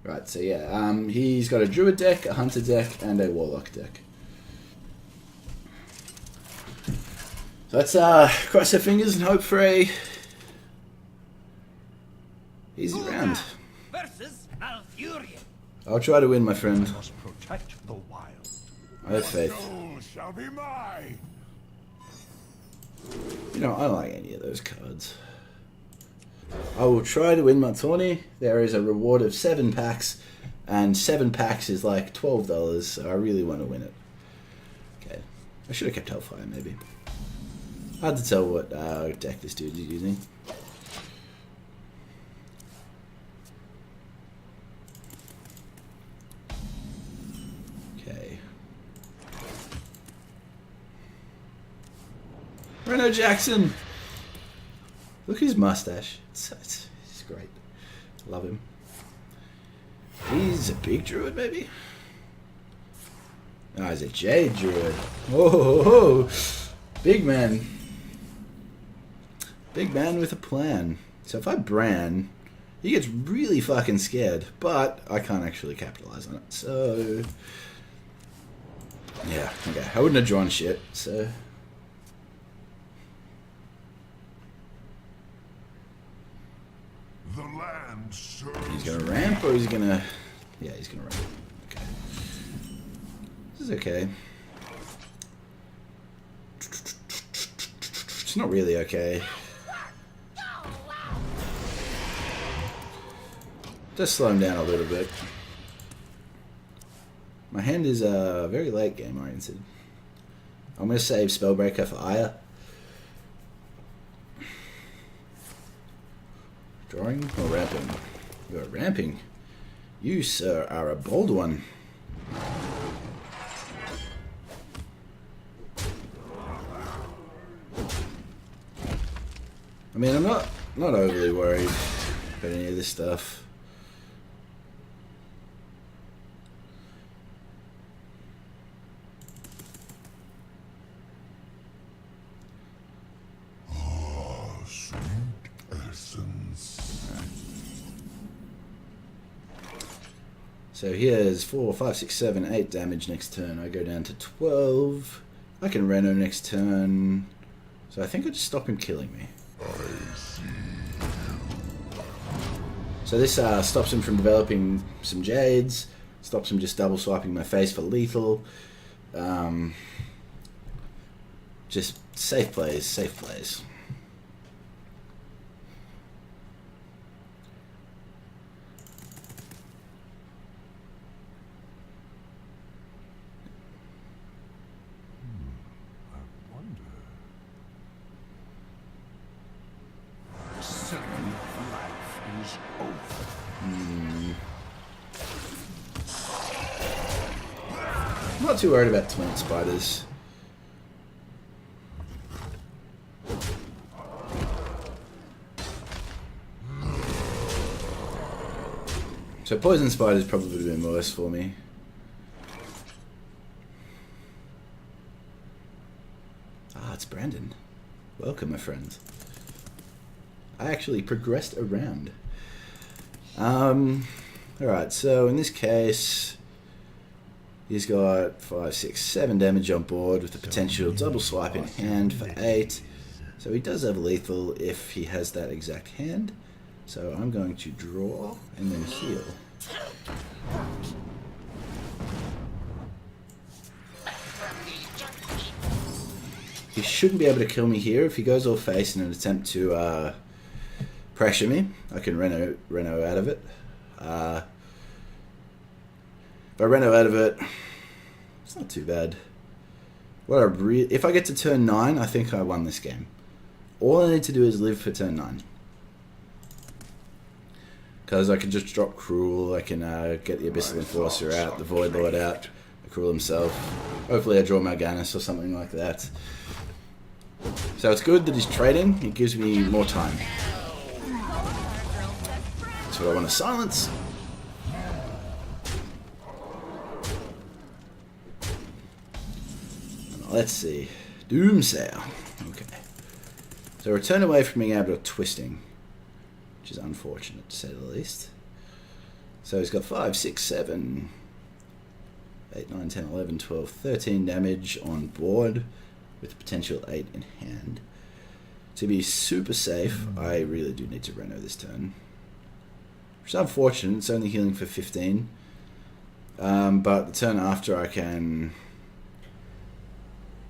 Right, so yeah, he's got a druid deck, a hunter deck, and a warlock deck. So let's cross our fingers and hope for a easy round. I'll try to win, my friend. I have faith. You know, I don't like any of those cards. I will try to win my tourney. There is a reward of 7 packs, and 7 packs is like $12, so I really want to win it. Okay, I should have kept Hellfire, maybe. Hard to tell what deck this dude is using. Okay. Reno Jackson! Look at his mustache. It's great. Love him. He's a big druid, maybe? No, he's a jade druid. Oh, big man. Big man with a plan. So if I Bran, he gets really fucking scared, but I can't actually capitalize on it. So, yeah, okay. I wouldn't have drawn shit, so... The land he's gonna ramp, or he's gonna... Yeah, he's gonna ramp. Okay. This is okay. It's not really okay. Just slow him down a little bit. My hand is very late game oriented. I'm gonna save Spellbreaker for Aya. Drawing or ramping? You are ramping. You, sir, are a bold one. I mean, I'm not overly worried about any of this stuff. So he has 4, 5, 6, 7, 8 damage next turn. I go down to 12. I can Reno next turn. So I think I just stop him killing me. So this stops him from developing some Jades. Stops him just double swiping my face for lethal. Just safe plays, safe plays. I'm not too worried about Torrent Spiders. So Poison Spiders probably would have been worse for me. Ah, it's Brandon. Welcome, my friend. I actually progressed around. Alright, so in this case, he's got 5, 6, 7 damage on board with the potential double swipe in hand for 8. So he does have lethal if he has that exact hand. So I'm going to draw and then heal. He shouldn't be able to kill me here. If he goes all face in an attempt to pressure me, I can Reno out of it. If I Reno out of it, it's not too bad. If I get to turn 9, I think I won this game. All I need to do is live for turn 9. Because I can just drop Cruel, I can get the Abyssal Enforcer out, the Void Lord out, Cruel himself. Hopefully I draw Mal'Ganis or something like that. So it's good that he's trading, it gives me more time. That's what I want to silence. Let's see. Doomsayer. Okay. So return away from being able to twisting, which is unfortunate to say the least. So he's got 5, 6, 7, 8, 9, 10, 11, 12, 13 damage on board with potential 8 in hand. To be super safe, I really do need to Reno this turn. Which is unfortunate, it's only healing for 15. But the turn after I can...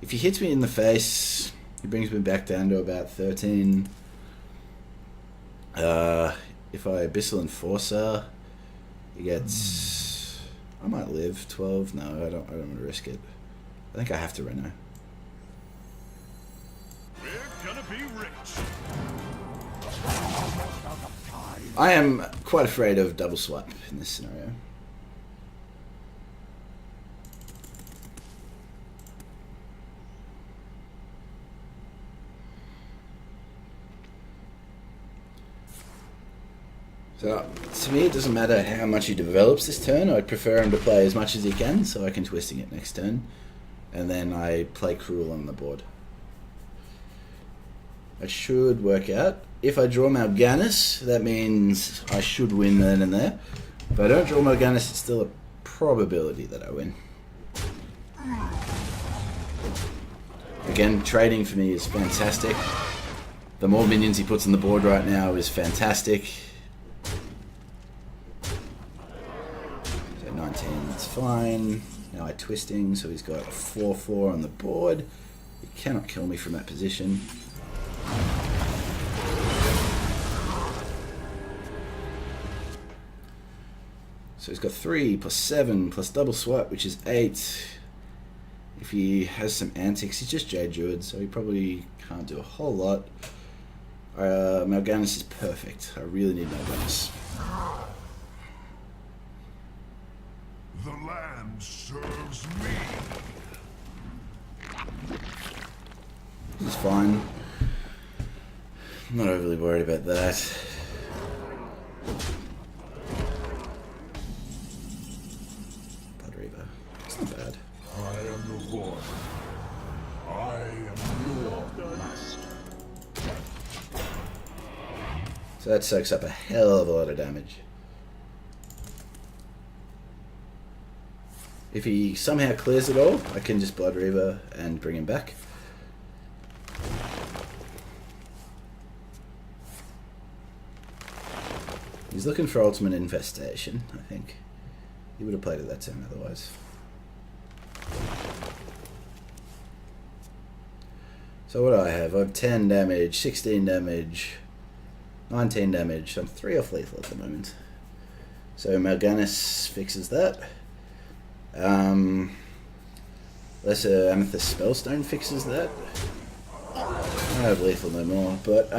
If he hits me in the face, he brings me back down to about 13. If I Abyssal Enforcer, he gets... I might live 12. No, I don't want to risk it. I think I have to Reno. We're gonna be rich. I am quite afraid of double swipe in this scenario. So, to me, it doesn't matter how much he develops this turn. I'd prefer him to play as much as he can, so I can Twisting it next turn. And then I play Cruel on the board. It should work out. If I draw Mal'Ganis, that means I should win then and there. If I don't draw Mal'Ganis, it's still a probability that I win. Again, trading for me is fantastic. The more minions he puts on the board right now is fantastic. So 19, that's fine. Now I Twisting, so he's got 4/4 on the board. He cannot kill me from that position. So he's got 3 plus 7 plus double swipe, which is 8. If he has some antics, he's just Jade Druid, so he probably can't do a whole lot. Mal'Ganis is perfect. I really need Mal'Ganis. The land serves me. This is fine. I'm not overly worried about that. Blood Reaver. It's not bad. I am the void. I am your master. So that soaks up a hell of a lot of damage. If he somehow clears it all, I can just Blood Reaver and bring him back. He's looking for Ultimate Infestation, I think. He would have played it that turn otherwise. So what do I have? I have 10 damage, 16 damage, 19 damage. I'm 3 off lethal at the moment. So Mal'Ganis fixes that. Lesser Amethyst Spellstone fixes that. I don't have lethal no more, but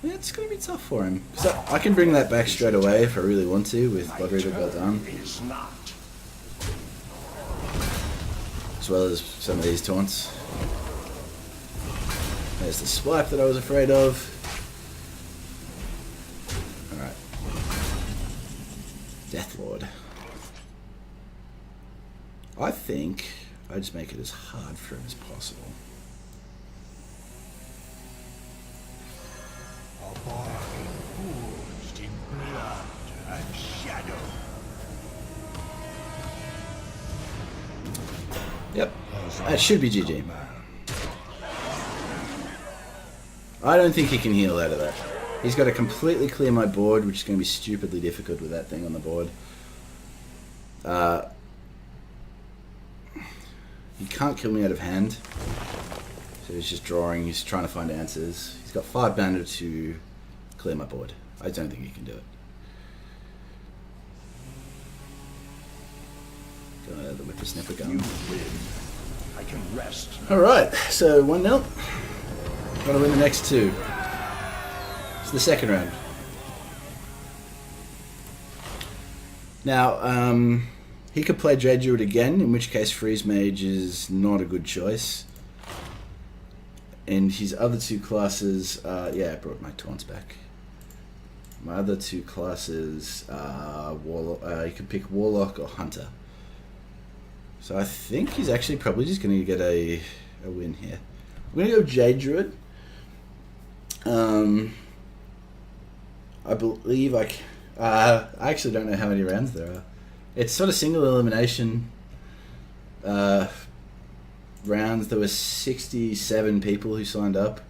yeah, it's going to be tough for him. So I can bring that back straight away if I really want to with Blood Reaver well done. As well as some of these taunts. There's the swipe that I was afraid of. Alright. Deathlord. I think I just make it as hard for him as possible. A body forged in blood and shadow. Yep. That should be GG. I don't think he can heal out of that. He's got to completely clear my board, which is going to be stupidly difficult with that thing on the board. He can't kill me out of hand. So he's just drawing, he's trying to find answers. He's got 5 mana to clear my board. I don't think he can do it. The Whippersnapper gun. I can rest. Alright, so 1-0. Gotta win the next 2. It's the second round. Now, he could play Jade Druid again, in which case Freeze Mage is not a good choice. And his other 2 classes, yeah, I brought my taunts back. My other 2 classes, you could pick Warlock or Hunter. So I think he's actually probably just going to get a win here. I'm going to go Jade Druid. I believe I actually don't know how many rounds there are. It's sort of single elimination rounds. There were 67 people who signed up.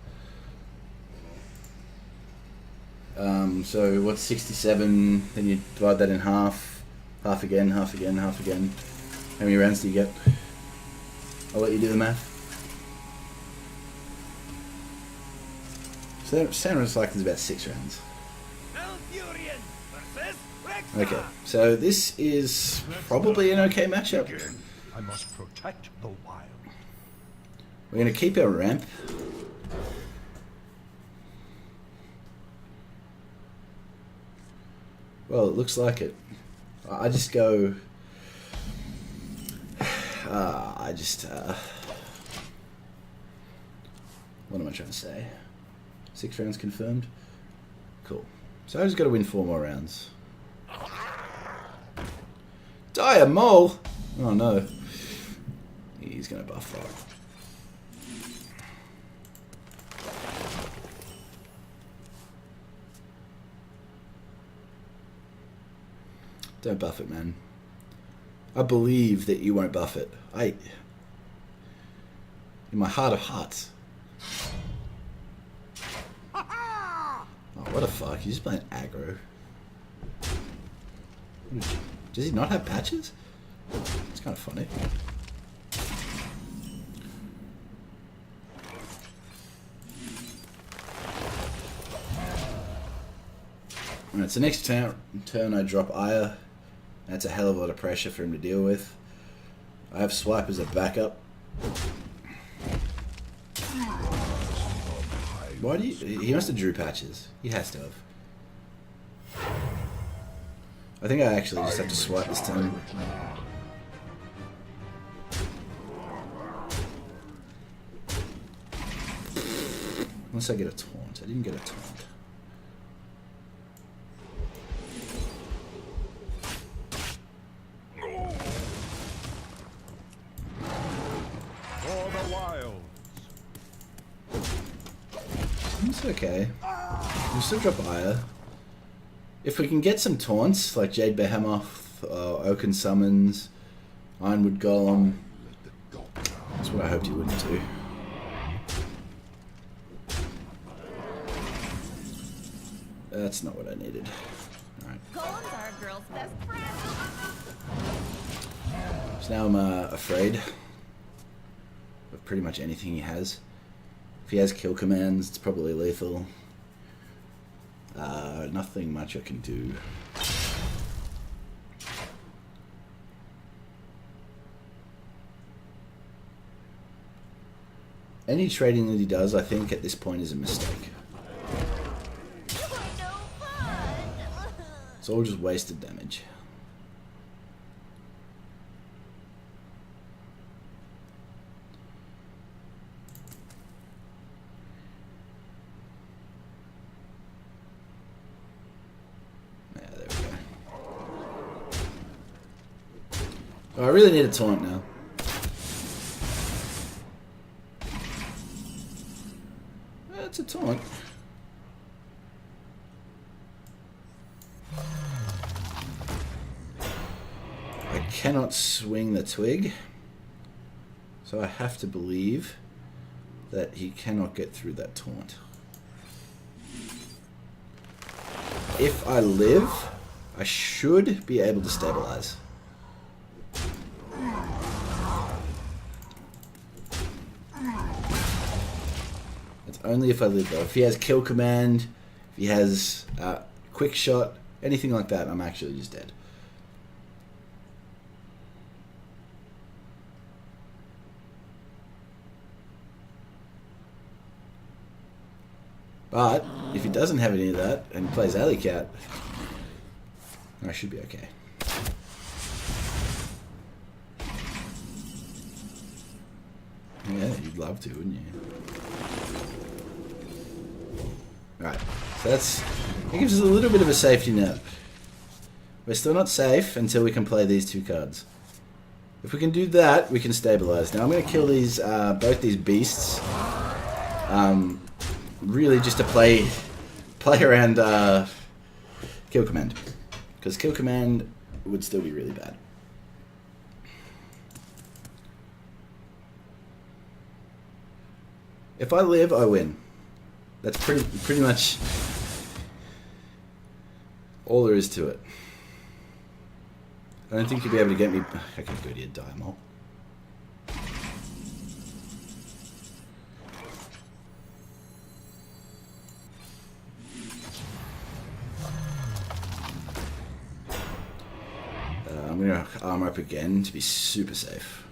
So what's 67? Then you divide that in half. Half again, half again, half again. How many rounds do you get? I'll let you do the math. So sounds like there's about 6 rounds. Okay, so this is probably an okay matchup. I must protect the wild. We're going to keep our ramp. Well, it looks like it. I just go... what am I trying to say? 6 rounds confirmed? Cool. So I just got to win 4 more rounds. Die a mole! Oh no. He's going to buff that. Don't buff it, man. I believe that you won't buff it. In my heart of hearts. Oh, what the fuck? He's just playing aggro. Does he not have patches? It's kind of funny. Alright, so next turn I drop Aya. That's a hell of a lot of pressure for him to deal with. I have Swipe as a backup. Why do you... He must have drew patches. He has to have. I think I actually just have to swipe this turn. Unless I get a taunt. I didn't get a taunt. It's okay. We'll still drop Aya. If we can get some taunts, like Jade Behemoth, Oaken Summons, Ironwood Golem, that's what I hoped you wouldn't do. That's not what I needed. Alright. Golems are a girl's best friend. So now I'm afraid of pretty much anything he has. If he has kill commands, it's probably lethal. Nothing much I can do. Any trading that he does, I think, at this point is a mistake. It's all just wasted damage. Oh, I really need a taunt now. That's a taunt. I cannot swing the twig, so I have to believe that he cannot get through that taunt. If I live, I should be able to stabilize. Only if I live though. If he has kill command, if he has quick shot, anything like that, I'm actually just dead. But if he doesn't have any of that and plays Alley Cat, I should be okay. Yeah, you'd love to, wouldn't you? Right, so it gives us a little bit of a safety net. We're still not safe until we can play these 2 cards. If we can do that, we can stabilize. Now I'm going to kill these both these beasts. Really just to play around kill command. Because kill command would still be really bad. If I live, I win. That's pretty much all there is to it. I don't think you'll be able to get me. I can go to your diamond. I'm gonna armor up again to be super safe.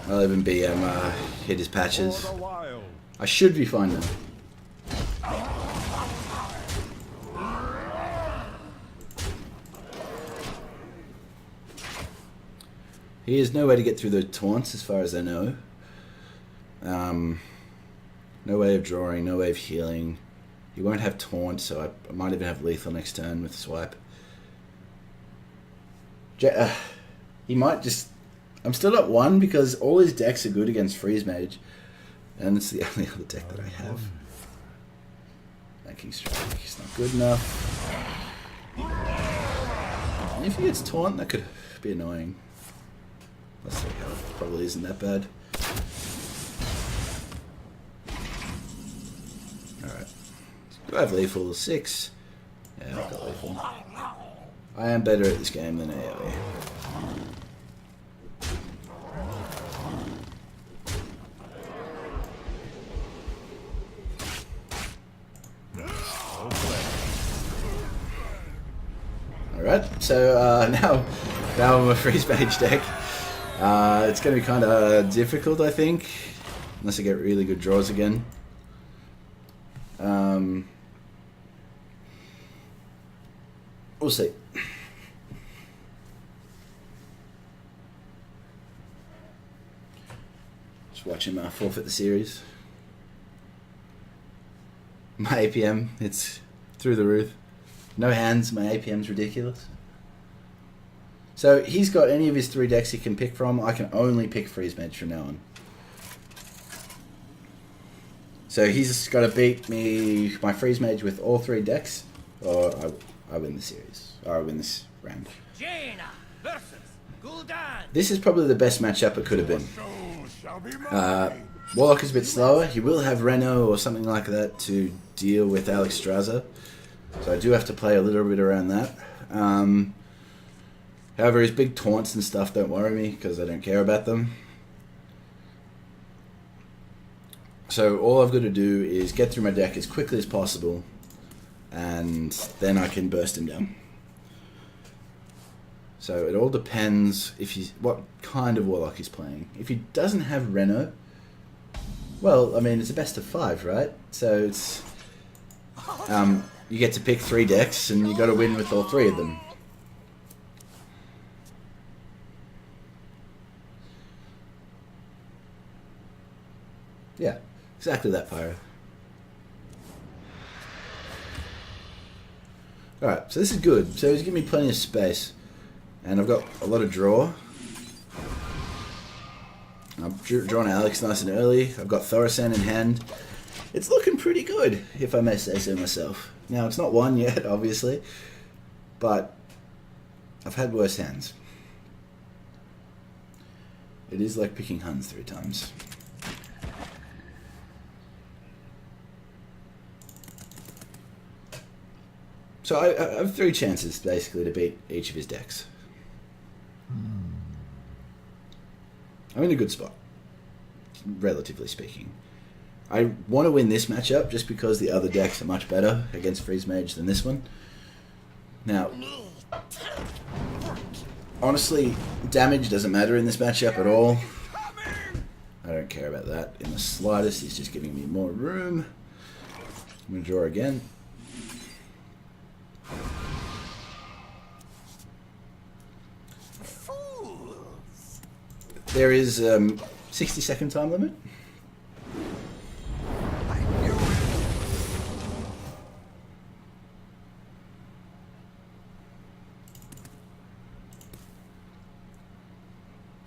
I'll even BM hit his patches. I should be fine now. He has no way to get through the taunts as far as I know. No way of drawing, no way of healing. He won't have taunt, so I might even have lethal next turn with swipe. He might just... I'm still at 1 because all his decks are good against Freeze Mage. And it's the only other deck that I have. Banking Strike is not good enough. And if he gets taunt, that could be annoying. Plus 3 health probably isn't that bad. Alright. Do I have lethal? 6? Yeah, I've got lethal. I am better at this game than AoE. Alright, so now I'm a Freeze Mage deck. It's going to be kind of difficult, I think, unless I get really good draws again. We'll see. Just watch him forfeit the series. My APM, it's through the roof. No hands, my APM's ridiculous. So he's got any of his 3 decks he can pick from. I can only pick Freeze Mage from now on. So he's got to beat me, my Freeze Mage, with all 3 decks, or I win the series, or I win this round. Jaina versus Gul'dan. This is probably the best matchup it could have been. Warlock is a bit slower. He will have Reno or something like that to deal with Alex Straza. So I do have to play a little bit around that. However, his big taunts and stuff don't worry me because I don't care about them. So all I've got to do is get through my deck as quickly as possible, and then I can burst him down. So it all depends if he's what kind of Warlock he's playing. If he doesn't have Reno, well, I mean, it's a best of 5, right? So it's you get to pick 3 decks, and you got to win with all 3 of them. Yeah, exactly that, Pyro. Alright, so this is good. So he's giving me plenty of space. And I've got a lot of draw. I've drawn Alex nice and early. I've got Thoracen in hand. It's looking pretty good, if I may say so myself. Now, it's not won yet, obviously. But I've had worse hands. It is like picking Huns 3 times. So I have 3 chances, basically, to beat each of his decks. I'm in a good spot, relatively speaking. I want to win this matchup just because the other decks are much better against Freeze Mage than this one. Now, honestly, damage doesn't matter in this matchup at all. I don't care about that in the slightest. He's just giving me more room. I'm going to draw again. There is 60-second time limit.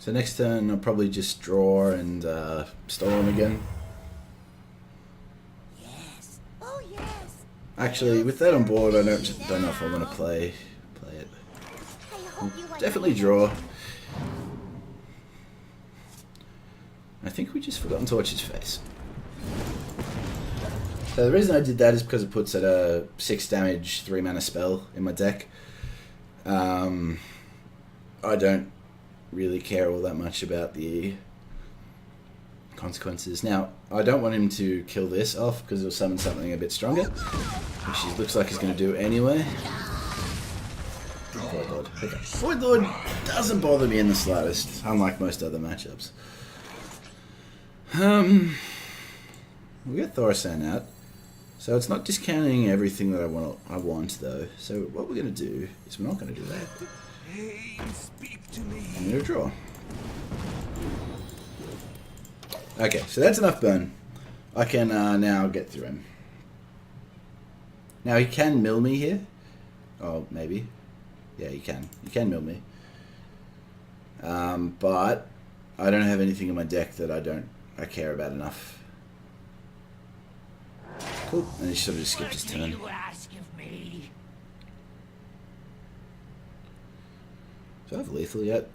So next turn I'll probably just draw and storm again. Yes. Oh yes. Actually, with that on board, I don't know if I want to play it. I hope you like Definitely my draw. I think we just forgot to torch his face. So the reason I did that is because it puts at a 6 damage 3 mana spell in my deck. I don't really care all that much about the consequences. Now, I don't want him to kill this off because it'll summon something a bit stronger, which he looks like he's going to do anyway. Void Lord. Okay. Void Lord doesn't bother me in the slightest, unlike most other matchups. We got Thorsan out, so it's not discounting everything that I want though. So what we're going to do is we're not going to do that. I'm going to draw. Okay, so that's enough burn. I can now get through him. Now he can mill me here. Oh, maybe. Yeah, he can. He can mill me. But I don't have anything in my deck that I care about enough. Cool. And he sort of just skipped his turn. Do I have lethal yet?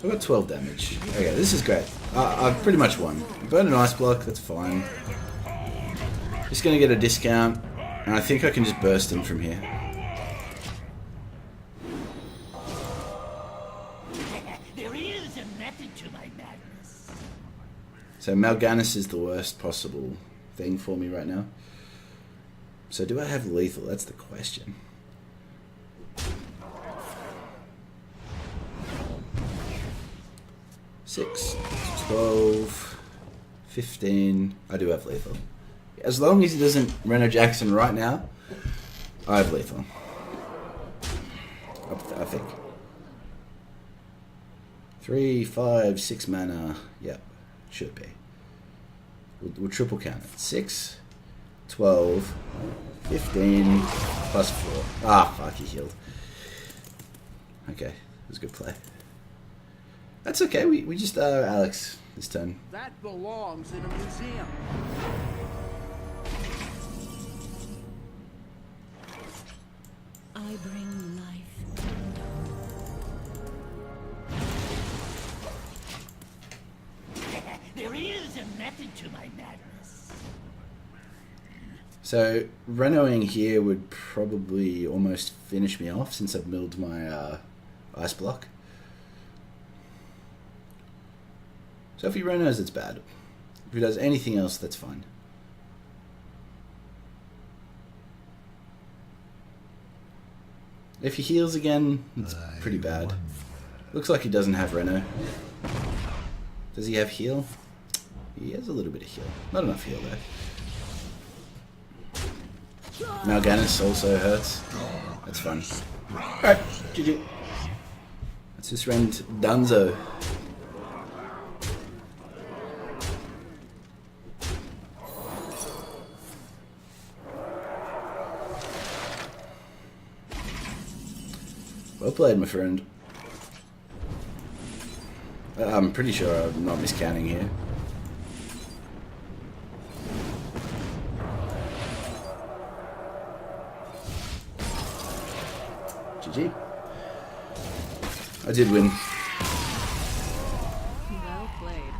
I've got 12 damage. Okay, this is great. I've pretty much won. Burn an ice block, that's fine. Just gonna get a discount, and I think I can just burst him from here. There is a method to my madness. So Mal'Ganis is the worst possible thing for me right now. So do I have lethal? That's the question. Six, 12, 15. I do have lethal. As long as he doesn't Reno Jackson right now, I have lethal. I think. 3, 5, 6 mana. Yep, should be. We'll triple count it. 6, 12, 15, plus 4. Ah, fuck, he healed. Okay, it was a good play. That's okay, we just Alex this turn. That belongs in a museum. I bring life. There is a method to my madness. So Renoing here would probably almost finish me off since I've milled my ice block. So if he Renos, it's bad. If he does anything else, that's fine. If he heals again, it's pretty bad. Looks like he doesn't have Reno. Does he have heal? He has a little bit of heal. Not enough heal though. Mal'Ganis also hurts. That's fun. Alright, GG. That's this round Dunzo. Well played, my friend. I'm pretty sure I'm not miscounting here. GG. I did win. Well played.